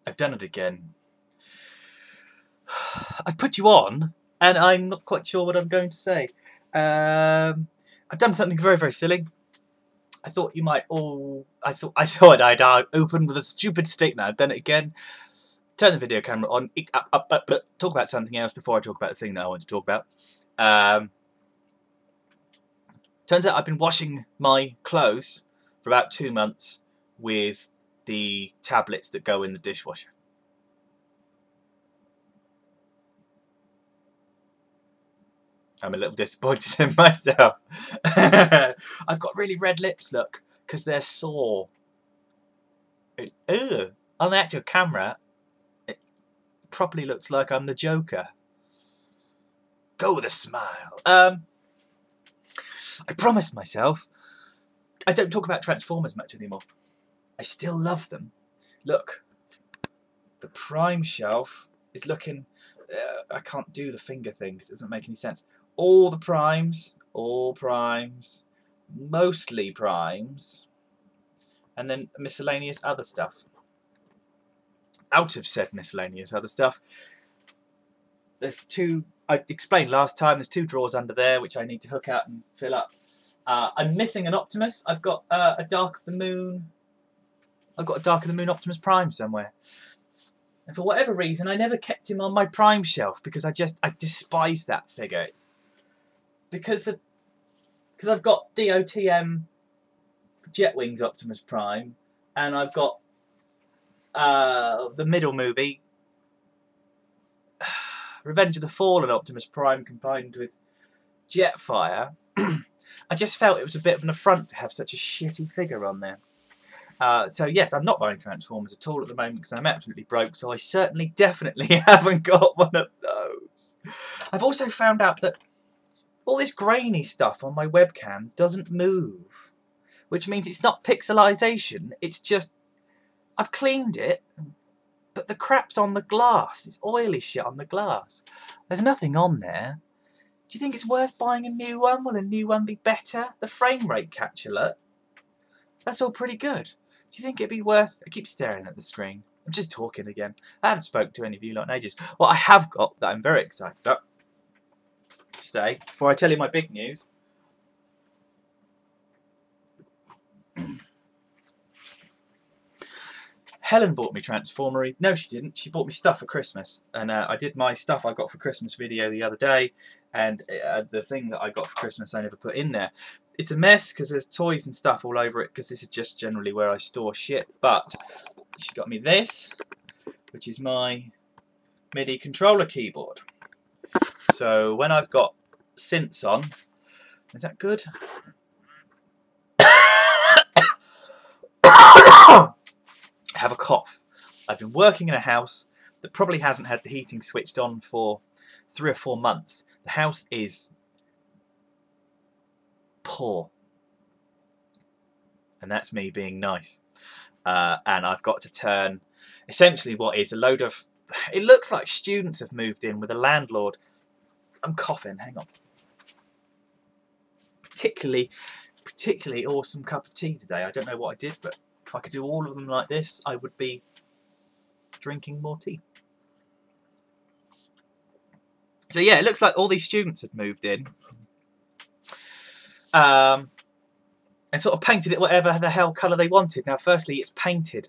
I've done it again. I've put you on, and I'm not quite sure what I'm going to say. I've done something very, very silly. I thought you might all... I thought I'd open with a stupid statement. I've done it again. Turn the video camera on. Talk about something else before I talk about the thing that I want to talk about. Turns out I've been washing my clothes for about 2 months with the tablets that go in the dishwasher. I'm a little disappointed in myself. I've got really red lips, look, because they're sore. On the actual camera, it probably looks like I'm the Joker. Go with a smile. I promised myself I don't talk about Transformers much anymore. I still love them. Look, the Prime shelf is looking... I can't do the finger thing because it doesn't make any sense. All primes, mostly primes, and then miscellaneous other stuff. Out of said miscellaneous other stuff, there's two, I explained last time, there's 2 drawers under there which I need to hook out and fill up. I'm missing an Optimus. I've got a Dark of the Moon. I've got a Dark of the Moon Optimus Prime somewhere. And for whatever reason, I never kept him on my Prime shelf because I despise that figure. It's because I've got DOTM Jetwing's Optimus Prime, and I've got the middle movie, Revenge of the Fallen Optimus Prime combined with Jetfire. I just felt it was a bit of an affront to have such a shitty figure on there. So yes, I'm not buying Transformers at all at the moment because I'm absolutely broke, so I certainly definitely haven't got one of those. I've also found out that all this grainy stuff on my webcam doesn't move, which means it's not pixelization, it's just... I've cleaned it, but the crap's on the glass. It's oily shit on the glass. There's nothing on there. Do you think it's worth buying a new one? Will a new one be better? The frame rate catcher, look. That's all pretty good. Do you think it'd be worth... I keep staring at the screen. I'm just talking again. I haven't spoken to any of you lot in ages. What I have got that I'm very excited about... Stay. Before I tell you my big news... Helen bought me Transformery. No, she didn't. She bought me stuff for Christmas. And I did my stuff I got for Christmas video the other day. And the thing that I got for Christmas I never put in there. It's a mess because there's toys and stuff all over it because this is just generally where I store shit. But she got me this, which is my MIDI controller keyboard. So when I've got synths on... Is that good? I have a cough. I've been working in a house that probably hasn't had the heating switched on for 3 or 4 months. The house is poor. And that's me being nice. And I've got to turn essentially what is a load of... It looks like students have moved in with a landlord. I'm coughing, hang on. Particularly awesome cup of tea today. I don't know what I did, but if I could do all of them like this, I would be drinking more tea. So yeah, it looks like all these students had moved in. And sort of painted it whatever the hell colour they wanted. Now firstly, it's painted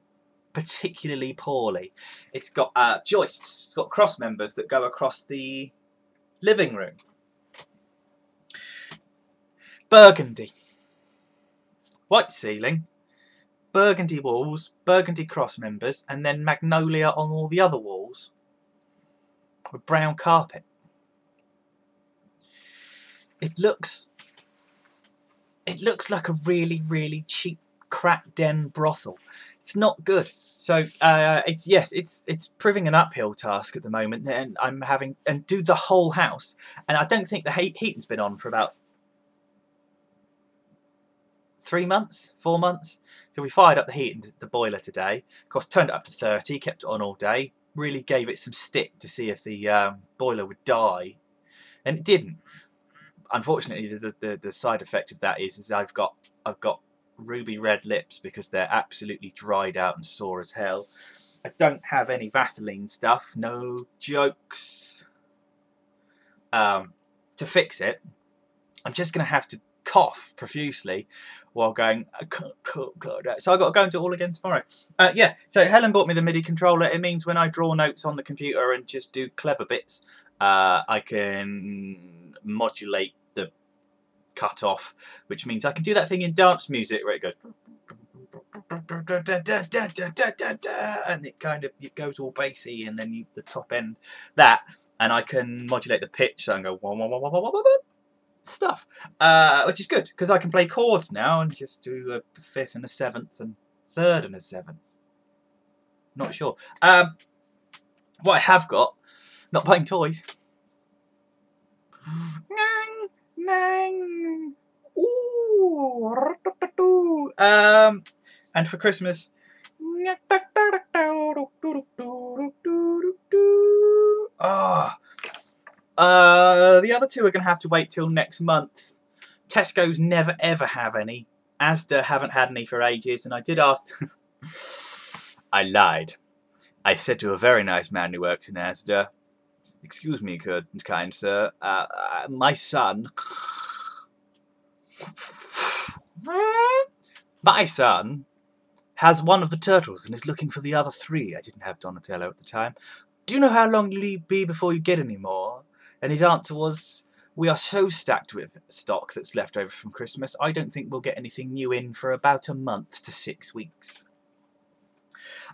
particularly poorly. It's got joists, it's got cross members that go across the living room. Burgundy. White ceiling. Burgundy walls, burgundy cross members, and then magnolia on all the other walls with brown carpet. It looks like a really cheap crack den brothel. It's not good. So it's proving an uphill task at the moment, and I'm having and do the whole house, and I don't think the heating's been on for about 3 months, 4 months. So we fired up the heat in the boiler today. Of course, turned it up to 30, kept it on all day. Really gave it some stick to see if the boiler would die, and it didn't. Unfortunately, the side effect of that is I've got ruby red lips because they're absolutely dried out and sore as hell. I don't have any Vaseline stuff, no jokes. To fix it, I'm just going to have to cough profusely while going, I can't talk like that. So I've got to go and do it all again tomorrow. Yeah, so Helen bought me the MIDI controller. It means when I draw notes on the computer and just do clever bits, I can modulate the cut off, which means I can do that thing in dance music where it goes and it goes all bassy, and then the top end that, and I can modulate the pitch so I can go stuff, which is good because I can play chords now and just do a fifth and a seventh and third and a seventh. Not sure. What I have got, not buying toys. Ooh. And for Christmas, the other two are going to have to wait till next month. Tesco's never ever have any. Asda haven't had any for ages, and I did ask. I lied. I said to a very nice man who works in Asda, "Excuse me, kind sir, my son has one of the turtles and is looking for the other three." I didn't have Donatello at the time. "Do you know how long it'll be before you get any more?" And his answer was, "We are so stacked with stock that's left over from Christmas, I don't think we'll get anything new in for about a month to 6 weeks."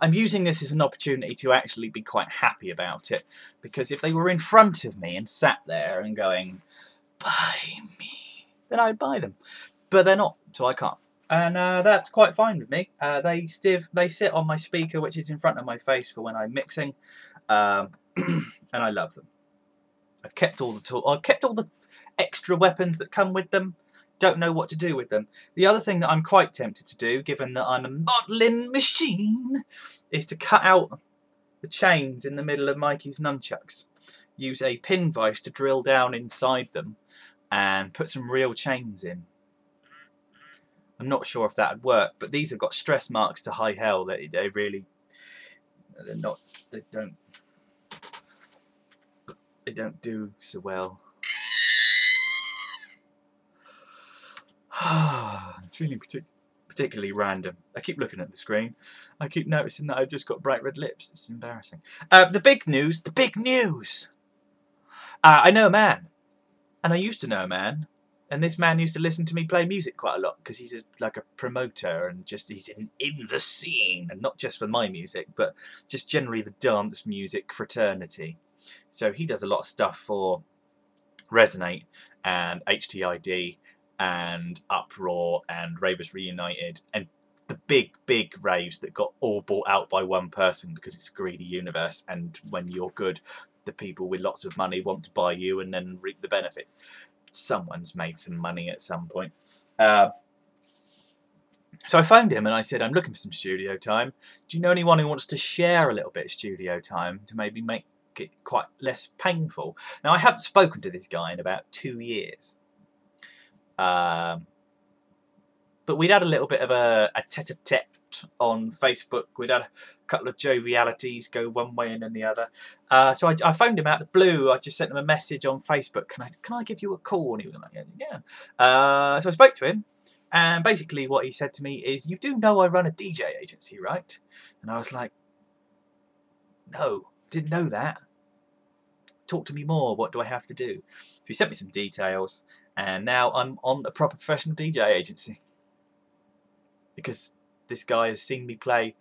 I'm using this as an opportunity to actually be quite happy about it, because if they were in front of me and sat there and going, "Buy me," then I'd buy them. But they're not, so I can't. And that's quite fine with me. They sit on my speaker, which is in front of my face for when I'm mixing, and I love them. I've kept all the extra weapons that come with them. Don't know what to do with them. The other thing that I'm quite tempted to do, given that I'm a modelling machine, is to cut out the chains in the middle of Mikey's nunchucks. Use a pin vise to drill down inside them and put some real chains in. I'm not sure if that would work, but these have got stress marks to high hell. They don't do so well. I'm feeling particularly random. I keep looking at the screen. I keep noticing that I've just got bright red lips. It's embarrassing. The big news. The big news. I know a man, and I used to know a man, and this man used to listen to me play music quite a lot because he's like a promoter and just he's in the scene, and not just for my music, but just generally the dance music fraternity. So he does a lot of stuff for Resonate and HTID and Uproar and Ravers Reunited and the big raves that got all bought out by one person because it's a greedy universe, and when you're good, the people with lots of money want to buy you and then reap the benefits. Someone's made some money at some point. So I phoned him and I said, "I'm looking for some studio time. Do you know anyone who wants to share a little bit of studio time to maybe make it quite less painful?" Now, I haven't spoken to this guy in about 2 years. But we'd had a little bit of a tete-a-tete on Facebook. We'd had a couple of jovialities go one way and then the other. So I phoned him out of the blue. I just sent him a message on Facebook. Can I give you a call? And he was like, "Yeah." So I spoke to him, and basically what he said to me is, "You do know I run a DJ agency, right?" And I was like, "No, didn't know that. Talk to me more. What do I have to do?" So he sent me some details, and now I'm on a proper professional DJ agency because this guy has seen me play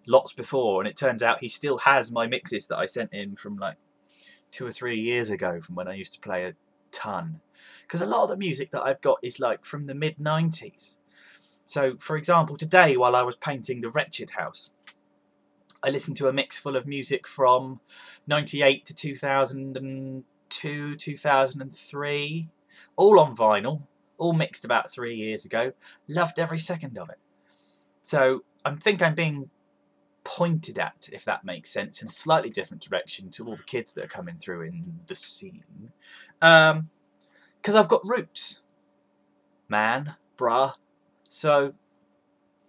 lots before, and it turns out he still has my mixes that I sent him from like 2 or 3 years ago, from when I used to play a ton. Because a lot of the music that I've got is like from the mid-90s. So, for example, today while I was painting the Wretched house, I listened to a mix full of music from 98 to 2002, 2003, all on vinyl, all mixed about 3 years ago. Loved every second of it. So I think I'm being pointed at, if that makes sense, in a slightly different direction to all the kids that are coming through in the scene. Because I've got roots, man, bruh. So,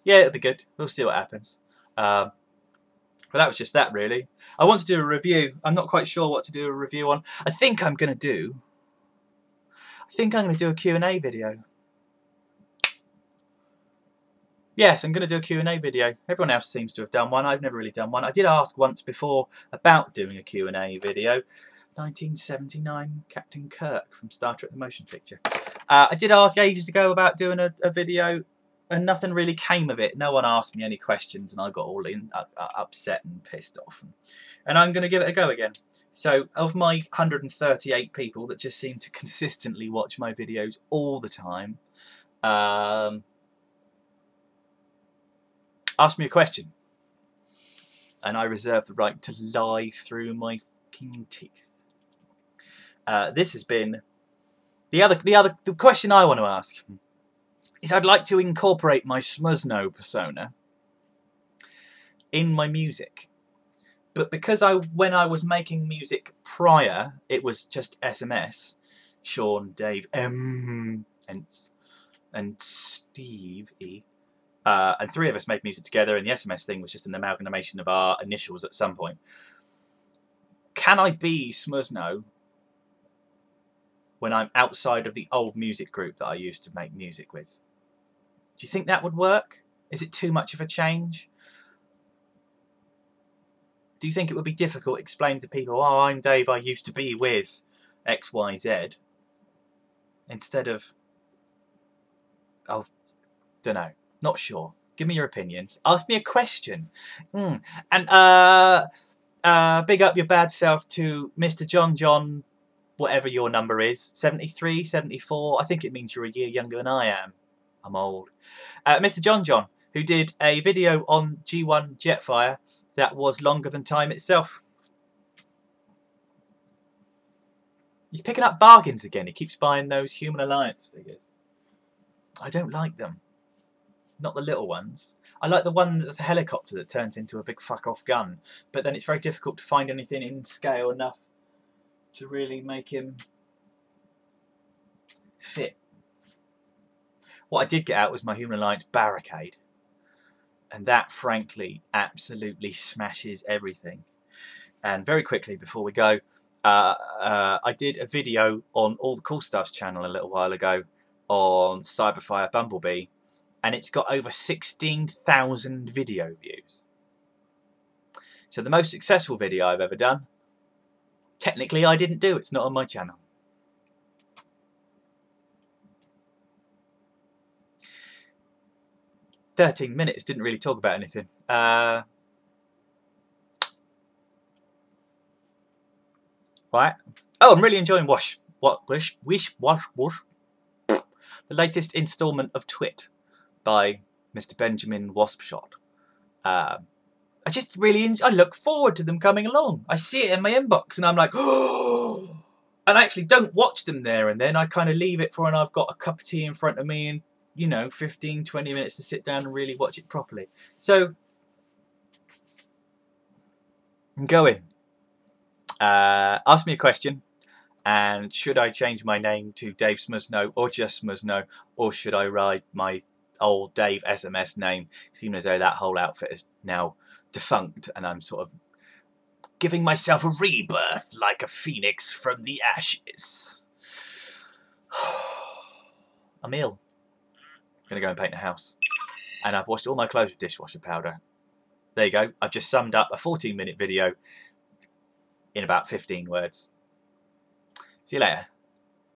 yeah, it'll be good. We'll see what happens. But that was just that, really. I want to do a review. I'm not quite sure what to do a review on. I think I'm going to do a Q&A video. Yes, I'm going to do a Q&A video. Everyone else seems to have done one. I've never really done one. I did ask once before about doing a Q&A video. 1979, Captain Kirk from Star Trek the Motion Picture. I did ask ages ago about doing a video, and nothing really came of it. No one asked me any questions, and I got all upset and pissed off. And I'm going to give it a go again. So, of my 138 people that just seem to consistently watch my videos all the time, ask me a question, and I reserve the right to lie through my fucking teeth. This has been the question I want to ask is, I'd like to incorporate my Smuzno persona in my music, but because when I was making music prior, it was just SMS, Sean, Dave, and Steve E. And three of us made music together, and the SMS thing was just an amalgamation of our initials at some point. Can I be Smuzno when I'm outside of the old music group that I used to make music with? Do you think that would work? Is it too much of a change? Do you think it would be difficult to explain to people, oh, I'm Dave, I used to be with XYZ, instead of, I don't know. Not sure. Give me your opinions. Ask me a question. And big up your bad self to Mr. John, whatever your number is. 73, 74. I think it means you're a year younger than I am. I'm old. Mr. John, who did a video on G1 Jetfire that was longer than time itself. He's picking up bargains again. He keeps buying those Human Alliance figures. I don't like them. Not the little ones. I like the one that's a helicopter that turns into a big fuck-off gun. But then it's very difficult to find anything in scale enough to really make him fit. What I did get out was my Human Alliance barricade. And that, frankly, absolutely smashes everything. And very quickly, before we go, I did a video on All the Cool Stuff's channel a little while ago on Cyberfire Bumblebee. And it's got over 16,000 video views. So the most successful video I've ever done, technically I didn't do. It's not on my channel. "13 minutes, didn't really talk about anything. Right. Oh, I'm really enjoying the latest instalment of Twit by Mr. Benjamin Waspshot. I just really I look forward to them coming along. I see it in my inbox and I'm like, oh! And I actually don't watch them there and then. I kind of leave it for when I've got a cup of tea in front of me and, you know, 15, 20 minutes to sit down and really watch it properly. So, I'm going. Ask me a question. And should I change my name to Dave Smuzno or just Smuzno? Or should I ride my old Dave SMS name, seeing as though that whole outfit is now defunct and I'm sort of giving myself a rebirth like a phoenix from the ashes. I'm ill. I'm going to go and paint a house. And I've washed all my clothes with dishwasher powder. There you go. I've just summed up a 14-minute video in about 15 words. See you later.